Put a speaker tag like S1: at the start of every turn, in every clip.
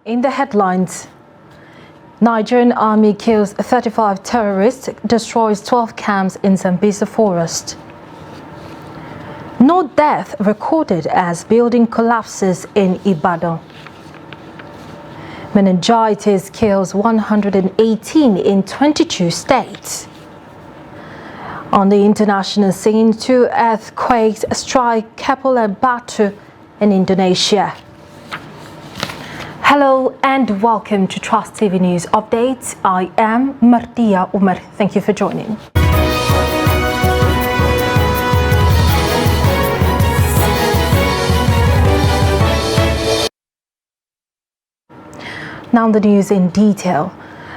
S1: In the headlines, Nigerian army kills 35 terrorists, destroys 12 camps in Sambisa forest. No death recorded as building collapses in Ibadan. Meningitis kills 118 in 22 states. On the international scene, 2 earthquakes strike Kepler Batu in Indonesia. Hello and welcome to Trust TV News Updates. I am Mardia Umar. Thank you for joining. Now the news in detail.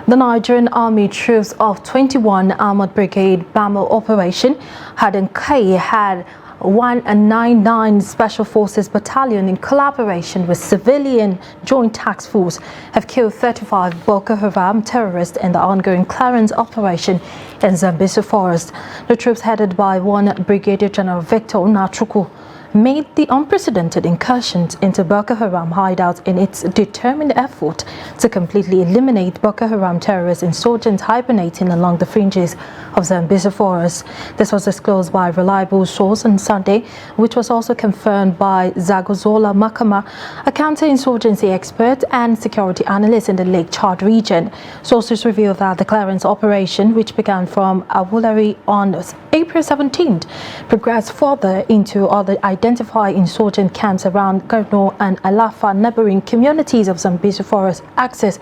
S1: The Nigerian Army troops of 21 Armored Brigade Bamo Operation Hadan-Kai had 199 Special Forces Battalion in collaboration with Civilian Joint Task Force have killed 35 Boko Haram terrorists in the ongoing clearance operation in Sambisa Forest. The troops headed by 1 Brigadier General Victor Nachukwu made the unprecedented incursions into Boko Haram hideouts in its determined effort to completely eliminate Boko Haram terrorist insurgents hibernating along the fringes of Sambisa Forest. This was disclosed by a reliable source on Sunday, which was also confirmed by Zagozola Makama, a counter-insurgency expert and security analyst in the Lake Chad region. Sources reveal that the clearance operation, which began from Awulari on April 17th, progressed further into other identified insurgent camps around Garno and Alafa, neighboring communities of Sambisa Forest Axis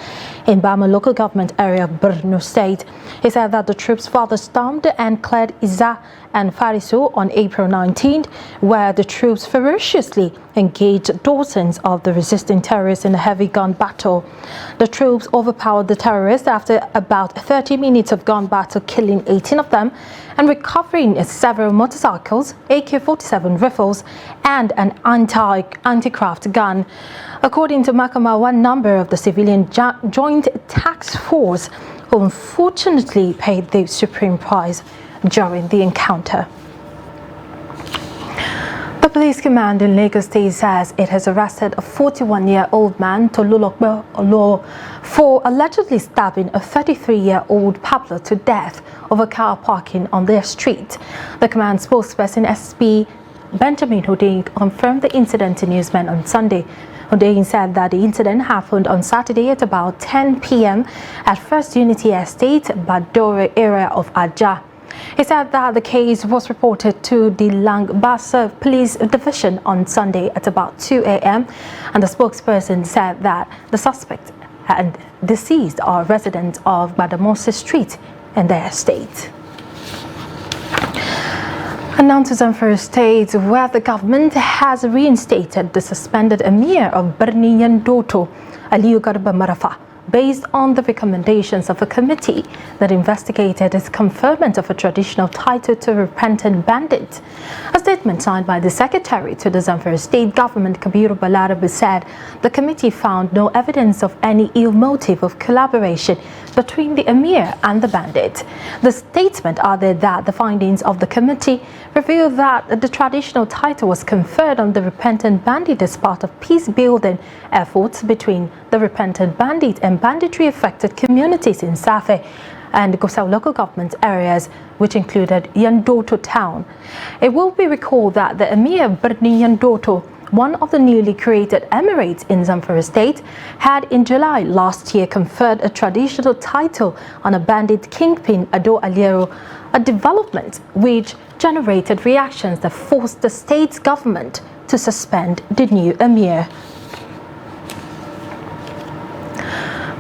S1: in Bama local government area of Borno State. He said that the troops further stormed and cleared Iza and Fariso on April 19th, where the troops ferociously engaged dozens of the resisting terrorists in a heavy gun battle. The troops overpowered the terrorists after about 30 minutes of gun battle, killing 18 of them and recovering several motorcycles, AK-47 rifles and an anti-craft gun. According to Makama, one member of the Civilian Joint Task Force who unfortunately paid the supreme price during the encounter. The police command in Lagos State says it has arrested a 41-year-old man, Tolulokbe Olo, for allegedly stabbing a 33-year-old Pablo to death over car parking on their street. The command spokesperson, SP Benjamin Hundeyin, confirmed the incident to newsmen on Sunday. Hundeyin said that the incident happened on Saturday at about 10 p.m. at First Unity Estate, Badore area of Ajah. He said that the case was reported to the Langbasa Police Division on Sunday at about 2 a.m. and the spokesperson said that the suspect and deceased are residents of Badamose Street in their estate. And now to Zamfara State, where the government has reinstated the suspended Emir of Birni Yandoto, Aliyu Garba Marafa, based on the recommendations of a committee that investigated its conferment of a traditional title to a repentant bandit. A statement signed by the secretary to the Zamfara State government, Kabiru Balarabe, said the committee found no evidence of any ill motive of collaboration between the emir and the bandit. The statement added that the findings of the committee revealed that the traditional title was conferred on the repentant bandit as part of peace-building efforts between the repentant bandit and banditry-affected communities in Safe and Gusau local government areas, which included Yandoto town. It will be recalled that the Emir of Birni Yandoto, one of the newly created emirates in Zamfara State, had in July last year conferred a traditional title on a bandit kingpin, Ado Aliero, a development which generated reactions that forced the state's government to suspend the new emir.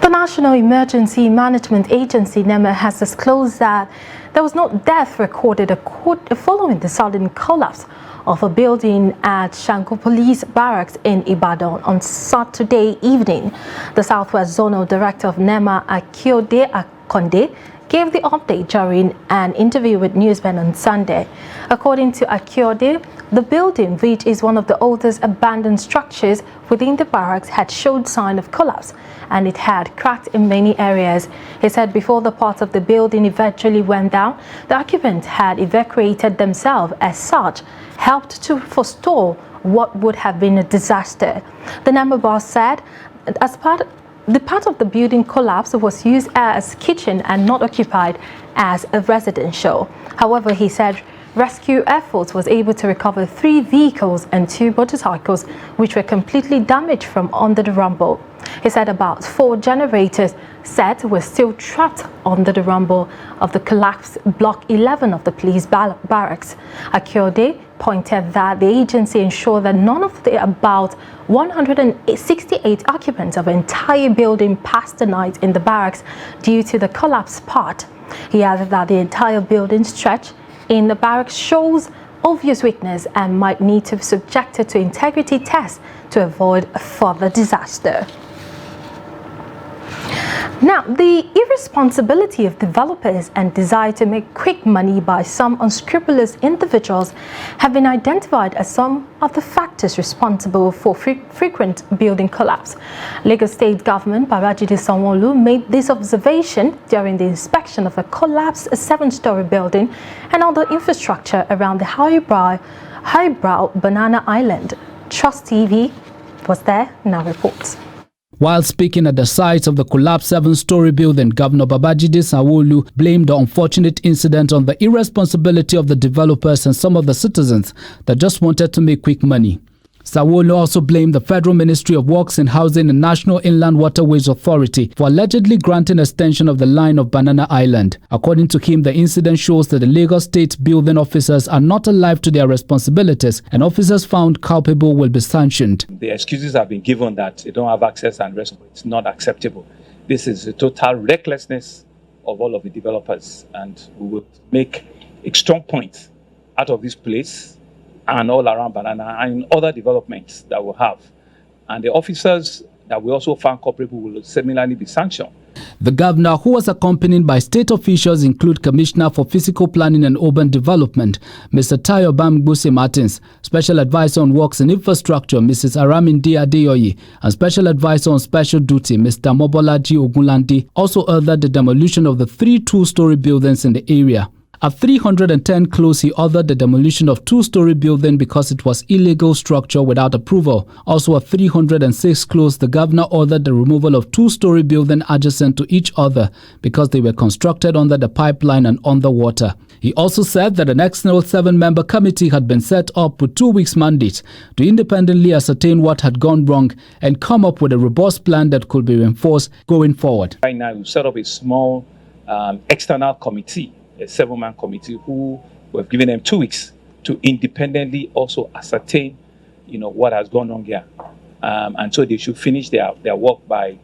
S1: The National Emergency Management Agency, NEMA, has disclosed that there was no death recorded following the sudden collapse of a building at Shango Police Barracks in Ibadan on Saturday evening. The Southwest Zonal Director of NEMA, Akiode Akonde, gave the update during an interview with newsmen on Sunday. According to Akiode, the building, which is one of the oldest abandoned structures within the barracks, had showed sign of collapse and it had cracked in many areas. He said before the parts of the building eventually went down, the occupants had evacuated themselves. As such, helped to forestall what would have been a disaster. The NEMA boss said the part of the building collapse was used as kitchen and not occupied as a residential. However, he said rescue efforts was able to recover 3 vehicles and 2 motorcycles which were completely damaged from under the rubble. He said about 4 generators sets were still trapped under the rubble of the collapsed Block 11 of the police barracks. Akyode pointed that the agency ensured that none of the about 168 occupants of the entire building passed the night in the barracks due to the collapsed part. He added that the entire building stretch in the barracks shows obvious weakness and might need to be subjected to integrity tests to avoid a further disaster. Now, the irresponsibility of developers and desire to make quick money by some unscrupulous individuals have been identified as some of the factors responsible for frequent building collapse. Lagos State Government Babajide Sanwo-Olu made this observation during the inspection of a collapsed 7-story building and other infrastructure around the highbrow Banana Island. Trust TV was there, now reports.
S2: While speaking at the site of the collapsed 7-story building, Governor Babajide Sanwo-Olu blamed the unfortunate incident on the irresponsibility of the developers and some of the citizens that just wanted to make quick money. Sanwo-Olu also blamed the Federal Ministry of Works and Housing and National Inland Waterways Authority for allegedly granting extension of the line of Banana Island. According to him, the incident shows that the Lagos State building officers are not alive to their responsibilities, and officers found culpable will be sanctioned.
S3: The excuses have been given that they don't have access and rest. It's not acceptable. This is a total recklessness of all of the developers, and we will make a strong point out of this place and all around Banana and other developments that we have. And the officers that we also found culpable will similarly be sanctioned.
S2: The governor, who was accompanied by state officials, include Commissioner for Physical Planning and Urban Development, Mr. Tayo Bamgbose Martins, Special Advisor on Works and Infrastructure, Mrs. Araminde Adeyoye, and Special Advisor on Special Duty, Mr. Mobolaji Ogunlandi, also ordered the demolition of the 3 two-story buildings in the area. At 310 close, he ordered the demolition of 2-story building because it was illegal structure without approval. Also at 306 close, the governor ordered the removal of 2-story building adjacent to each other because they were constructed under the pipeline and underwater. He also said that an external 7-member committee had been set up with 2 weeks' mandate to independently ascertain what had gone wrong and come up with a robust plan that could be enforced going forward.
S3: Right now, we've set up a small external committee, a 7-man committee, who we've given them 2 weeks to independently also ascertain, what has gone wrong here. And so they should finish their work by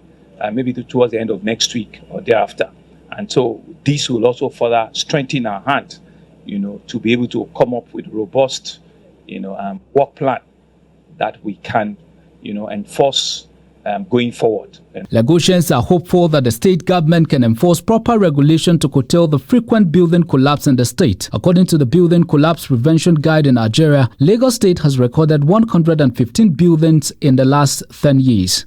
S3: maybe towards the end of next week or thereafter. And so this will also further strengthen our hand, to be able to come up with robust, work plan that we can, enforce going forward.
S2: Lagosians are hopeful that the state government can enforce proper regulation to curtail the frequent building collapse in the state. According to the Building Collapse Prevention Guide in Nigeria, Lagos State has recorded 115 buildings in the last 10 years.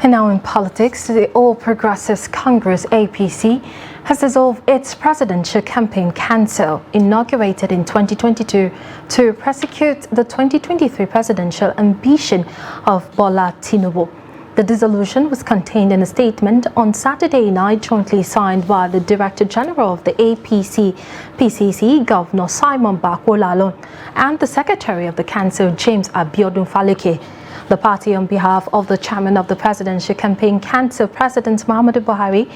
S1: And now in politics, the All Progressives Congress APC has dissolved its presidential campaign council, inaugurated in 2022 to prosecute the 2023 presidential ambition of Bola Tinubu. The dissolution was contained in a statement on Saturday night jointly signed by the Director General of the APC-PCC, Governor Simon Bako Lalong, and the Secretary of the Council, James Abiodun Faleke. The party, on behalf of the chairman of the Presidential Campaign Council, President Muhammadu Buhari,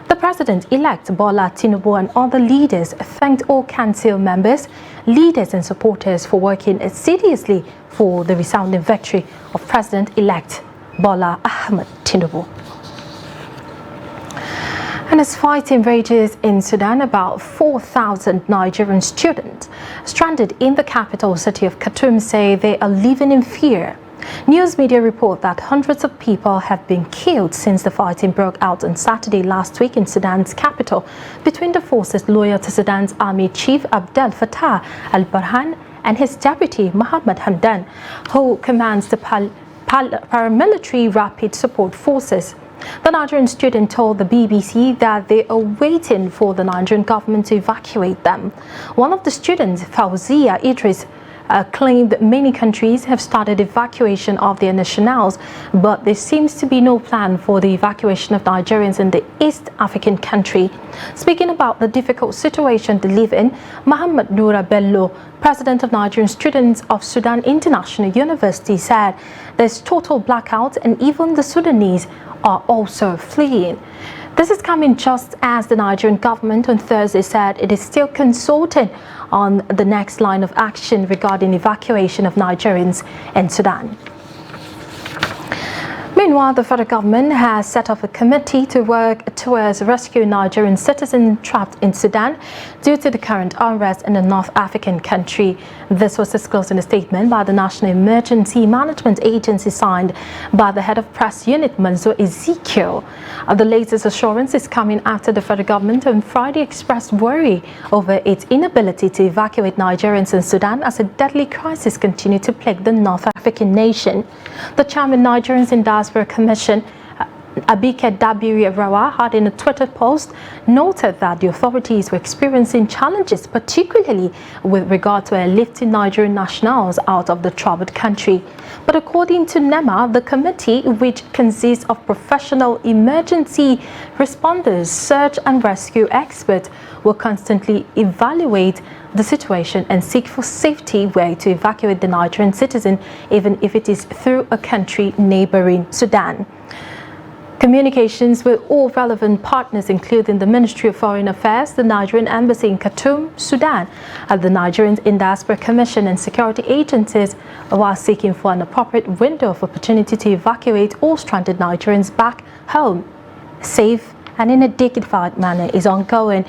S1: the President-elect Bola Tinubu and other leaders thanked all council members, leaders and supporters for working assiduously for the resounding victory of President-elect Bola Ahmed Tinubu. And as fighting rages in Sudan, about 4,000 Nigerian students stranded in the capital city of Khartoum say they are living in fear. News media report that hundreds of people have been killed since the fighting broke out on Saturday last week in Sudan's capital between the forces loyal to Sudan's army chief Abdel Fattah al-Burhan and his deputy Mohammed Hamdan, who commands the paramilitary rapid support forces. The Nigerian student told the BBC that they are waiting for the Nigerian government to evacuate them. One of the students, Fauzia Idris, claimed that many countries have started evacuation of their nationals, but there seems to be no plan for the evacuation of Nigerians in the East African country. Speaking about the difficult situation they live in, Muhammad Noura Bello, president of Nigerian Students of Sudan International University, said there's total blackout and even the Sudanese are also fleeing. This is coming just as the Nigerian government on Thursday said it is still consulting on the next line of action regarding evacuation of Nigerians in Sudan. Meanwhile, the federal government has set up a committee to work towards rescuing Nigerian citizens trapped in Sudan due to the current unrest in the North African country. This was disclosed in a statement by the National Emergency Management Agency signed by the head of press unit, Manzo Ezekiel. The latest assurance is coming after the federal government on Friday expressed worry over its inability to evacuate Nigerians in Sudan as a deadly crisis continues to plague the North African nation. The chairman Nigerians in Diaspora Commission, Abike Dabiri Rawa, had in a Twitter post noted that the authorities were experiencing challenges, particularly with regard to airlifting Nigerian nationals out of the troubled country. But according to NEMA, the committee, which consists of professional emergency responders, search and rescue experts, will constantly evaluate the situation and seek for safety way to evacuate the Nigerian citizen, even if it is through a country neighboring Sudan. Communications with all relevant partners, including the Ministry of Foreign Affairs, the Nigerian Embassy in Khartoum, Sudan, and the Nigerians in Diaspora Commission and security agencies, while seeking for an appropriate window of opportunity to evacuate all stranded Nigerians back home, safe and in a dignified manner, is ongoing.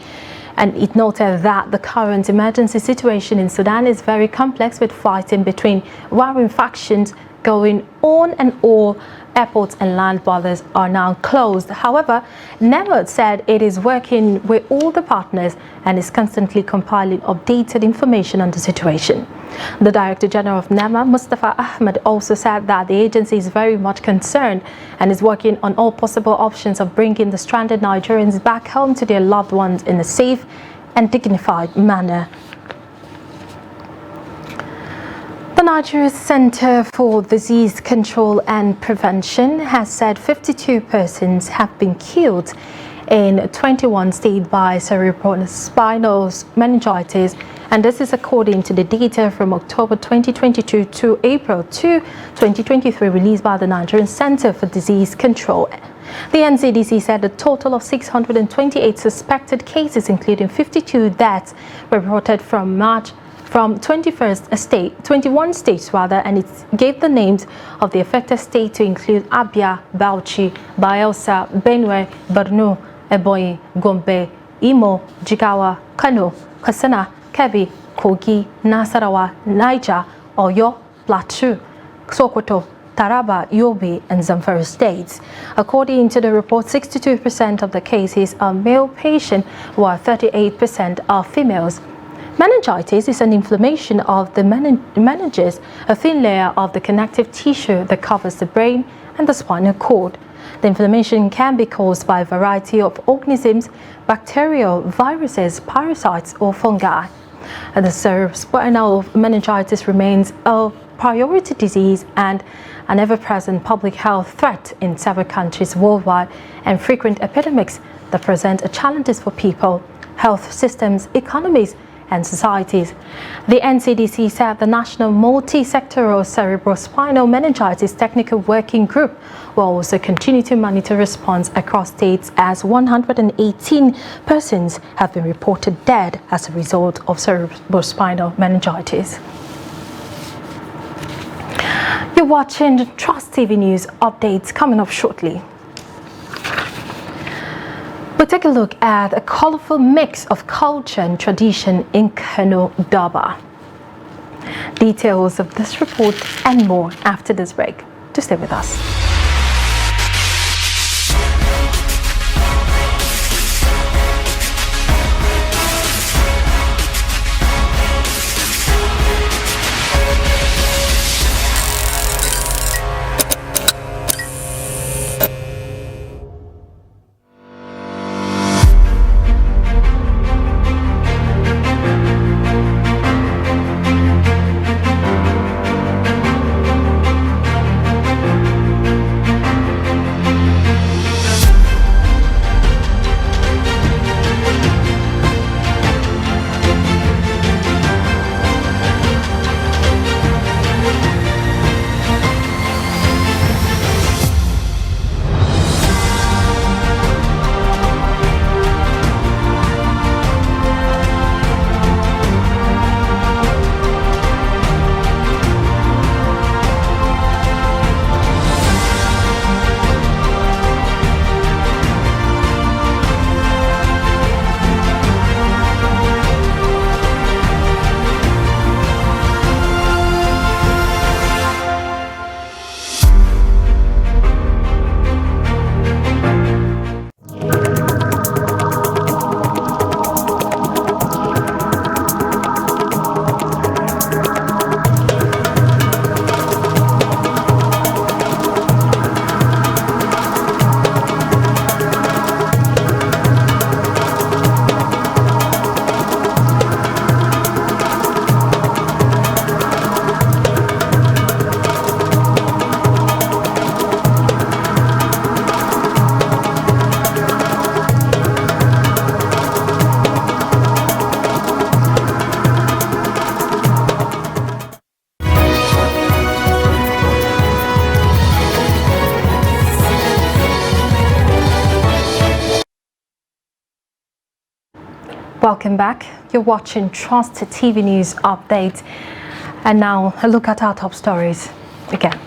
S1: And it noted that the current emergency situation in Sudan is very complex, with fighting between warring factions going on, and all airports and land borders are now closed. However, NEMA said it is working with all the partners and is constantly compiling updated information on the situation. The Director General of NEMA, Mustafa Ahmed, also said that the agency is very much concerned and is working on all possible options of bringing the stranded Nigerians back home to their loved ones in a safe and dignified manner. The Nigeria Center for Disease Control and Prevention has said 52 persons have been killed in 21 states by cerebrospinal meningitis, and this is according to the data from October 2022 to April 2, 2023, released by the Nigerian Center for Disease Control. The NCDC said a total of 628 suspected cases, including 52 deaths, were reported from 21 states, and it gave the names of the affected state to include Abia, Bauchi, Bayelsa, Benue, Borno, Ebonyi, Gombe, Imo, Jigawa, Kano, Katsina, Kebbi, Kogi, Nasarawa, Niger, Oyo, Plateau, Sokoto, Taraba, Yobe, and Zamfara states. According to the report, 62% of the cases are male patients, while 38% are females. Meningitis is an inflammation of the meninges, a thin layer of the connective tissue that covers the brain and the spinal cord. The inflammation can be caused by a variety of organisms, bacterial, viruses, parasites, or fungi. And the cerebrospinal meningitis remains a priority disease and an ever-present public health threat in several countries worldwide, and frequent epidemics that present challenges for people, health systems, economies, and societies. The NCDC said the National Multi-Sectoral Cerebrospinal Meningitis Technical Working Group will also continue to monitor response across states, as 118 persons have been reported dead as a result of cerebrospinal meningitis. You're watching Trust TV News updates coming up shortly. We'll take a look at a colorful mix of culture and tradition in Kano Daba. Details of this report and more after this break. Do stay with us. Welcome back. You're watching Trust TV News Update. And now a look at our top stories again.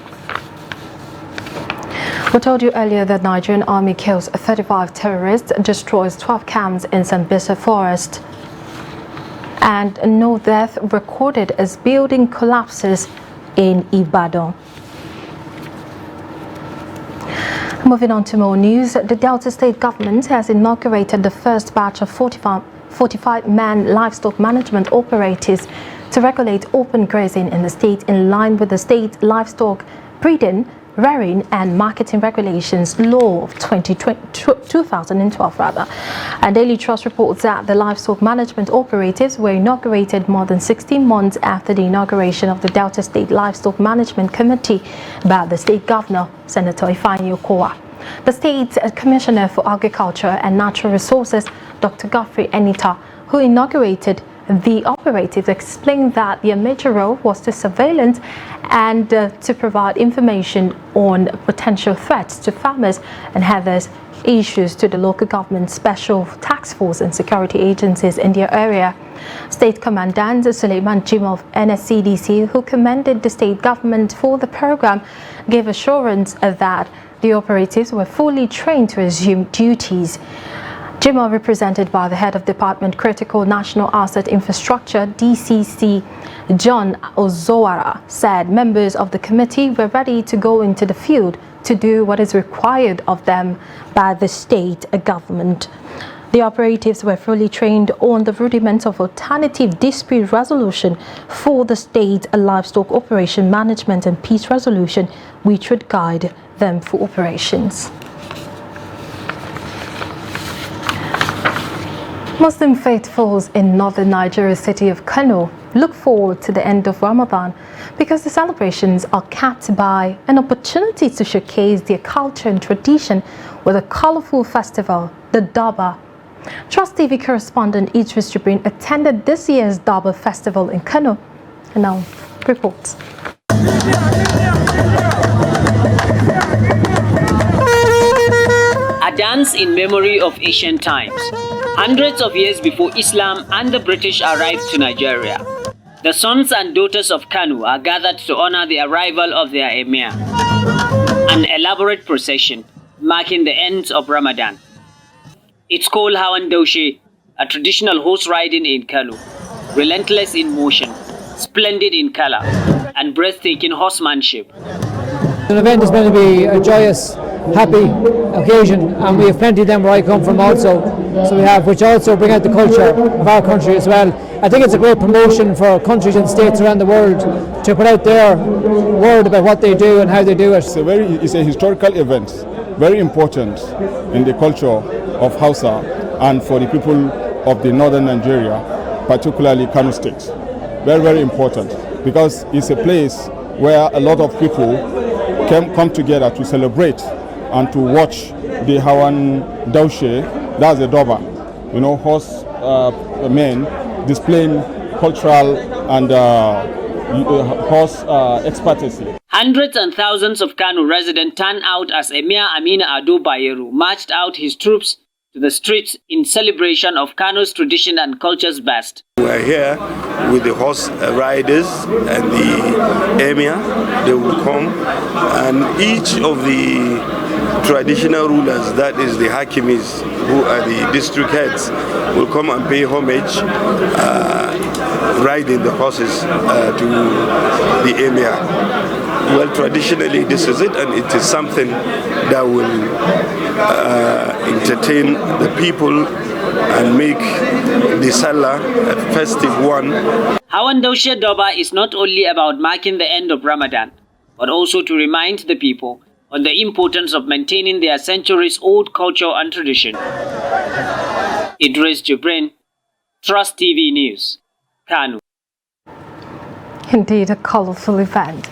S1: We told you earlier that Nigerian army kills 35 terrorists, destroys 12 camps in Sambisa forest. And no death recorded as building collapses in Ibadan. Moving on to more news, the Delta State government has inaugurated the first batch of 45-man livestock management operatives to regulate open grazing in the state in line with the state livestock breeding, rearing and marketing regulations law of 2012 And Daily Trust reports that the livestock management operatives were inaugurated more than 16 months after the inauguration of the Delta State Livestock Management Committee by the state governor, Senator Ifeanyi Okowa. The state's Commissioner for Agriculture and Natural Resources, Dr. Godfrey Enita, who inaugurated the operatives, explained that their major role was to surveillance and to provide information on potential threats to farmers and others issues to the local government, special task force and security agencies in their area. State Commandant Suleiman Jim of NSCDC, who commended the state government for the program, gave assurance that the operatives were fully trained to assume duties. Jimo, represented by the head of Department Critical National Asset Infrastructure, DCC, John Ozowara, said members of the committee were ready to go into the field to do what is required of them by the state government. The operatives were fully trained on the rudiments of alternative dispute resolution for the state livestock operation management and peace resolution, which would guide them for operations. Muslim faithfuls in northern Nigeria's city of Kano look forward to the end of Ramadan because the celebrations are capped by an opportunity to showcase their culture and tradition with a colorful festival, the Durbar. Trust TV correspondent Idris Jibrin attended this year's Durbar festival in Kano and now reports.
S4: A dance in memory of ancient times. Hundreds of years before Islam and the British arrived to Nigeria, the sons and daughters of Kano are gathered to honor the arrival of their emir. An elaborate procession marking the end of Ramadan. It's called Hawan Daushe, a traditional horse riding in Kano, relentless in motion, splendid in color, and breathtaking horsemanship.
S5: An event is going to be a joyous, happy occasion, and we have plenty of them where I come from also. So we have, which also bring out the culture of our country as well. I think it's a great promotion for countries and states around the world to put out their word about what they do and how they do it.
S6: It's a historical event, very important in the culture of Hausa and for the people of the northern Nigeria, particularly Kano State. Very, very important because it's a place where a lot of people come together to celebrate and to watch the Hawan Daushe, that's the Durbar, horse men displaying cultural and horse expertise.
S4: Hundreds and thousands of Kano residents turned out as Emir Aminu Ado Bayero marched out his troops to the streets in celebration of Kano's tradition and culture's best.
S7: We are here with the horse riders and the emir. They will come, and each of the traditional rulers, that is the hakimis, who are the district heads, will come and pay homage, riding the horses to the emir. Well, traditionally this is it, and it is something that will entertain the people and make the Salah a festive one.
S4: Hawan Daushe Durbar is not only about marking the end of Ramadan, but also to remind the people on the importance of maintaining their centuries-old culture and tradition. Idris Jibrin, Trust TV News, Kano.
S1: Indeed, a colorful event.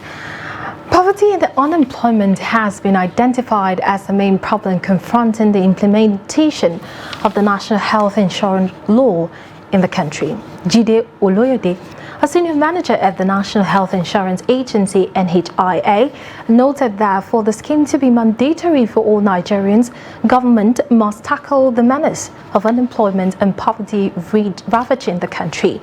S1: Poverty and unemployment has been identified as the main problem confronting the implementation of the National Health Insurance Law in the country. Jide Oloyede, A senior manager at the National Health Insurance Agency, NHIA, noted that for the scheme to be mandatory for all Nigerians, government must tackle the menace of unemployment and poverty ravaging the country.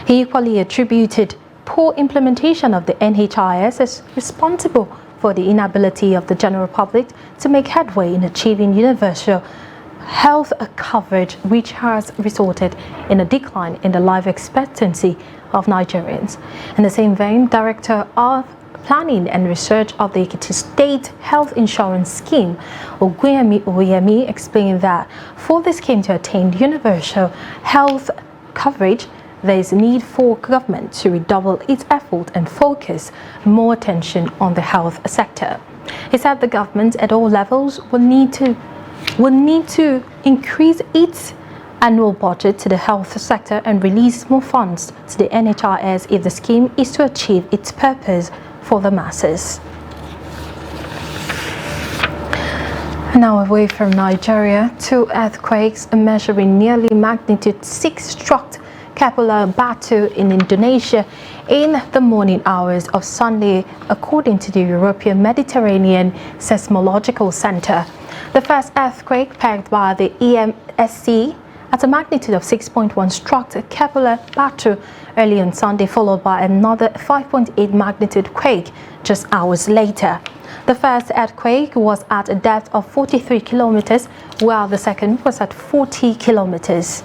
S1: He equally attributed poor implementation of the NHIS as responsible for the inability of the general public to make headway in achieving universal health coverage, which has resulted in a decline in the life expectancy of Nigerians. In the same vein, Director of Planning and Research of the Ekiti State Health Insurance Scheme, Ogunyemi Oyemi, explained that for the scheme to attain universal health coverage, there is a need for government to redouble its effort and focus more attention on the health sector. He said the government at all levels will need to increase its annual budget to the health sector and release more funds to the NHIS if the scheme is to achieve its purpose for the masses. Now away from Nigeria, 2 earthquakes measuring nearly magnitude 6 struck Kepulauan Batu in Indonesia in the morning hours of Sunday, according to the European Mediterranean Seismological Center. The first earthquake, pegged by the EMSC at a magnitude of 6.1, struck Kepulauan Batu early on Sunday, followed by another 5.8 magnitude quake just hours later. The first earthquake was at a depth of 43 kilometers, while the second was at 40 kilometers.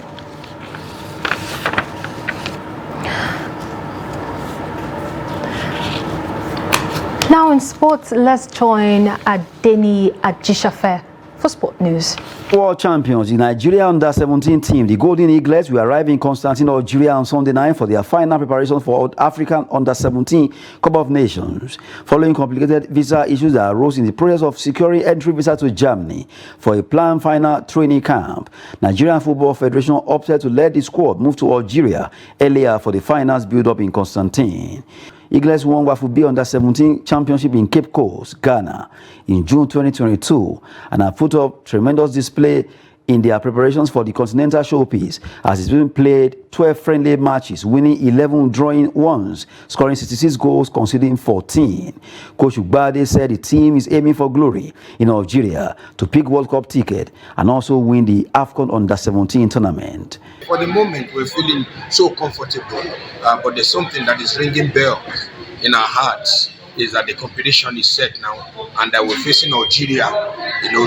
S1: Now in sports, let's join Adeni Ajishafe for Sport News.
S8: World champions, the Nigeria under-17 team, the Golden Eaglets, will arrive in Constantine, Algeria on Sunday night for their final preparation for African under-17 Cup of Nations, following complicated visa issues that arose in the process of securing entry visa to Germany for a planned final training camp. Nigerian Football Federation opted to let the squad move to Algeria earlier for the finals build-up in Constantine. Eaglets won WAFUB under-17 championship in Cape Coast, Ghana, in June 2022, and have put up tremendous display in their preparations for the Continental Showpiece, as it's been played 12 friendly matches, winning 11, drawing 1, scoring 66 goals, conceding 14. Coach Ugbade said the team is aiming for glory in Algeria to pick World Cup ticket and also win the AFCON under-17 tournament.
S9: For the moment, we're feeling so comfortable, but there's something that is ringing bells in our hearts, is that the competition is set now, and that we're facing Algeria,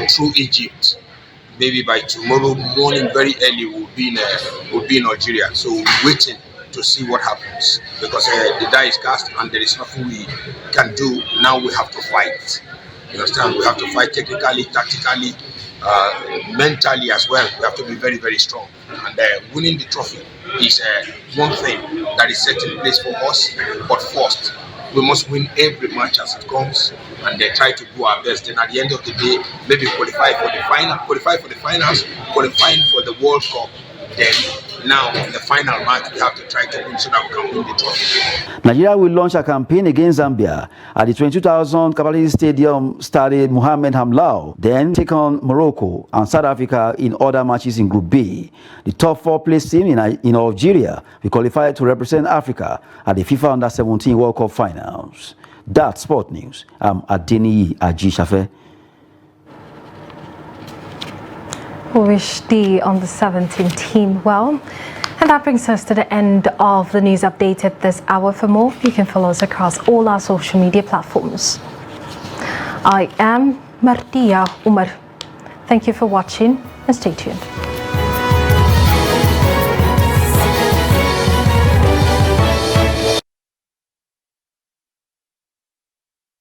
S9: through Egypt. Maybe by tomorrow morning, very early, we'll be in Algeria. So we're waiting to see what happens, because the die is cast and there is nothing we can do. Now we have to fight. You understand? We have to fight technically, tactically, mentally as well. We have to be very, very strong. And winning the trophy is one thing that is set in place for us. But first, we must win every match as it comes, and then try to do our best. And at the end of the day, maybe qualify for the final, qualify for the finals, qualify for the World Cup. Then now in the final match, we have to try to win so that we can win the trophy.
S8: Nigeria will launch a campaign against Zambia at the 22,000 capacity stadium started Mohamed Hamlau, then take on Morocco and South Africa in other matches in Group B. The top 4 place team in Algeria will qualify to represent Africa at the FIFA Under-17 World Cup Finals. That's Sport News. I'm Adeni Ajishafe.
S1: We wish the Under-17 team well. And that brings us to the end of the news update at this hour. For more, you can follow us across all our social media platforms. I am Martia Umar. Thank you for watching and stay tuned.